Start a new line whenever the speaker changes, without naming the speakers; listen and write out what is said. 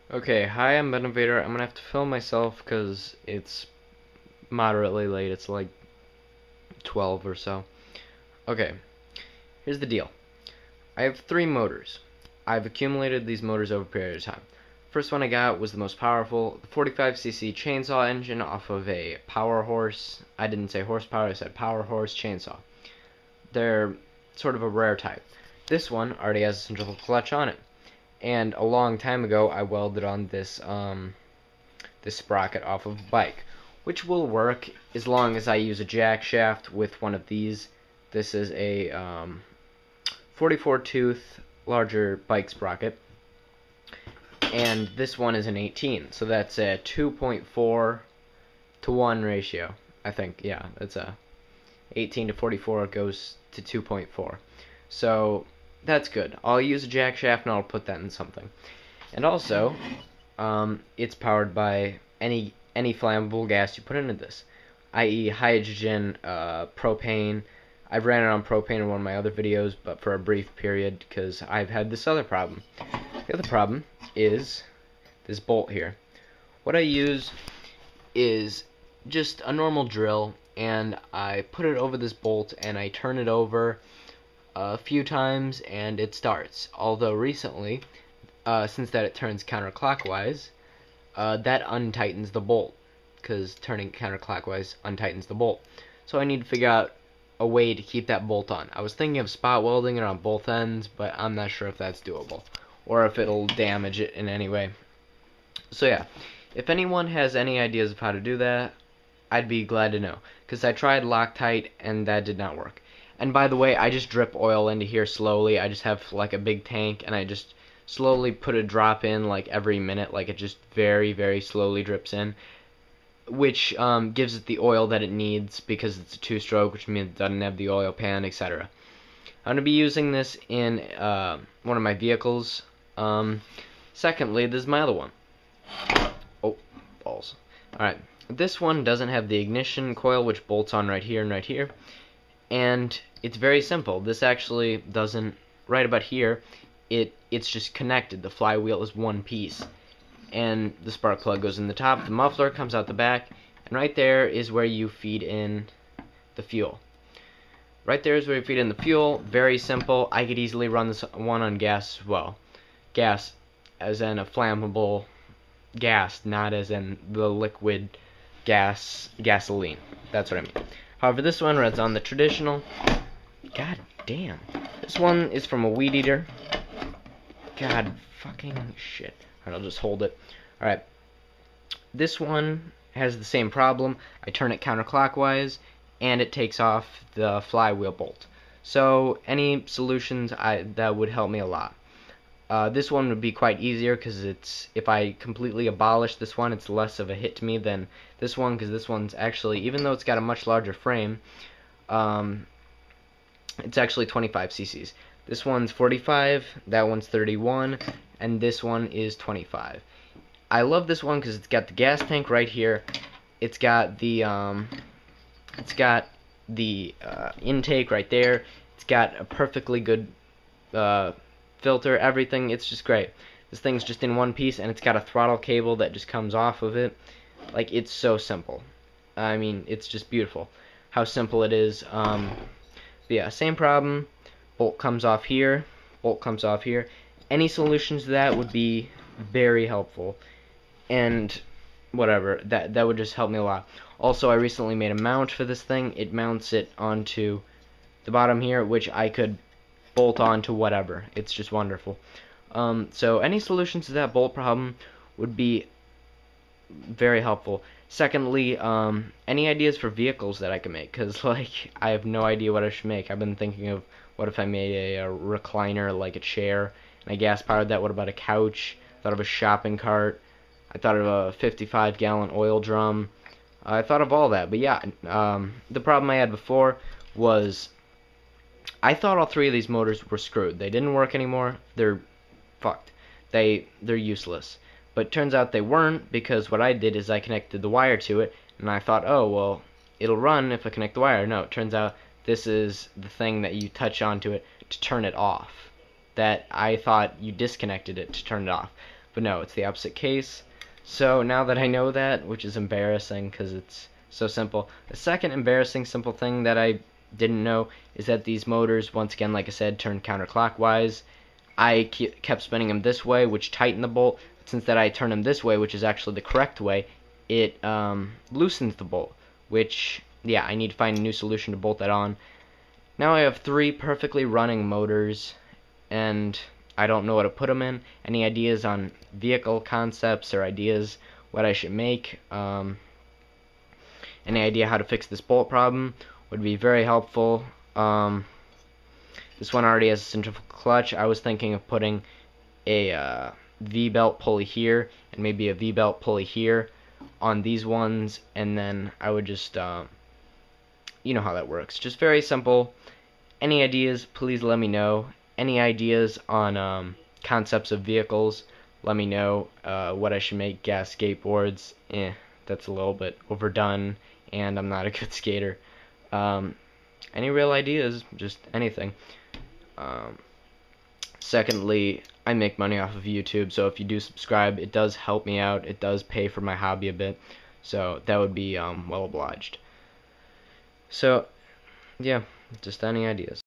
Okay, hi, I'm Benovator. I'm gonna have to film myself because it's moderately late. It's like 12 or so. Okay, here's the deal. I have three motors. I've accumulated these motors over a period of time. First one I got was the most powerful, the 45cc chainsaw engine off of a power horse. I didn't say horsepower, I said power horse chainsaw. They're sort of a rare type. This one already has a centrifugal clutch on it. And a long time ago, I welded on this sprocket off of a bike, which will work as long as I use a jack shaft with one of these. This is a 44 tooth larger bike sprocket, and this one is an 18, so that's a 2.4 to 1 ratio. I think, yeah, that's a 18 to 44 goes to 2.4. So that's good. I'll use a jack shaft and I'll put that in something. And also, it's powered by any flammable gas you put into this, i.e. hydrogen, propane. I've ran it on propane in one of my other videos, but for a brief period because I've had this other problem. The other problem is this bolt here. What I use is just a normal drill, and I put it over this bolt and I turn it over a few times and it starts. Although recently, since that it turns counterclockwise, that untightens the bolt, because turning counterclockwise untightens the bolt. So I need to figure out a way to keep that bolt on. I was thinking of spot welding it on both ends, but I'm not sure if that's doable, or if it'll damage it in any way. So yeah, if anyone has any ideas of how to do that, I'd be glad to know, because I tried Loctite and that did not work. And by the way, I just drip oil into here slowly. I just have like a big tank, and I just slowly put a drop in like every minute, like it just very, very slowly drips in, which gives it the oil that it needs because it's a two-stroke, which means it doesn't have the oil pan, etc. I'm going to be using this in one of my vehicles. Secondly, this is my other one. Oh, balls. Alright, this one doesn't have the ignition coil, which bolts on right here and right here. And it's very simple. This actually doesn't, right about here, it's just connected. The flywheel is one piece. And the spark plug goes in the top, the muffler comes out the back, and right there is where you feed in the fuel. Right there is where you feed in the fuel. Very simple. I could easily run this one on gas as well. Gas as in a flammable gas, not as in the liquid gasoline. That's what I mean. However, this one runs on the traditional. God damn. This one is from a weed eater. God fucking shit. Alright, I'll just hold it. Alright. This one has the same problem. I turn it counterclockwise, and it takes off the flywheel bolt. So, any solutions that would help me a lot. This one would be quite easier because if I completely abolish this one, it's less of a hit to me than this one, because this one's actually, even though it's got a much larger frame, it's actually 25 cc's. This one's 45, that one's 31, and this one is 25. I love this one because it's got the gas tank right here. It's got the intake right there. It's got a perfectly good filter, everything. It's just great. This thing's just in one piece, and it's got a throttle cable that just comes off of it. Like, it's so simple. I mean, it's just beautiful how simple it is. Yeah, same problem. Bolt comes off here. Bolt comes off here. Any solutions to that would be very helpful. And whatever, that would just help me a lot. Also, I recently made a mount for this thing. It mounts it onto the bottom here, which I could bolt on to whatever. It's just wonderful. So any solutions to that bolt problem would be very helpful. Secondly, any ideas for vehicles that I can make? Because, like, I have no idea what I should make. I've been thinking of, what if I made a recliner, like a chair, and I gas-powered that? What about a couch? I thought of a shopping cart. I thought of a 55-gallon oil drum. I thought of all that. But yeah, the problem I had before was I thought all three of these motors were screwed. They didn't work anymore. They're fucked. They're useless. But it turns out they weren't, because what I did is I connected the wire to it, and I thought, oh, well, it'll run if I connect the wire. No, it turns out this is the thing that you touch onto it to turn it off. That I thought you disconnected it to turn it off. but no, it's the opposite case. So now that I know that, which is embarrassing because it's so simple. The second embarrassing simple thing that I didn't know is that these motors, once again, like I said, turn counterclockwise. I kept spinning them this way, which tightened the bolt. Since that I turn them this way, which is actually the correct way, it loosens the bolt, which, yeah, I need to find a new solution to bolt that on. Now I have 3 perfectly running motors, and I don't know what to put them in. Any ideas on vehicle concepts or ideas what I should make? Any idea how to fix this bolt problem would be very helpful. This one already has a centrifugal clutch. I was thinking of putting a V-belt pulley here and maybe a V-belt pulley here on these ones, and then I would just, you know how that works. Just very simple. Any ideas, please let me know. Any ideas on concepts of vehicles, let me know. What I should make, gas skateboards, that's a little bit overdone, and I'm not a good skater. Any real ideas, just anything. Secondly, I make money off of YouTube, so if you do subscribe, it does help me out. It does pay for my hobby a bit, so that would be well obliged. So, yeah, just any ideas.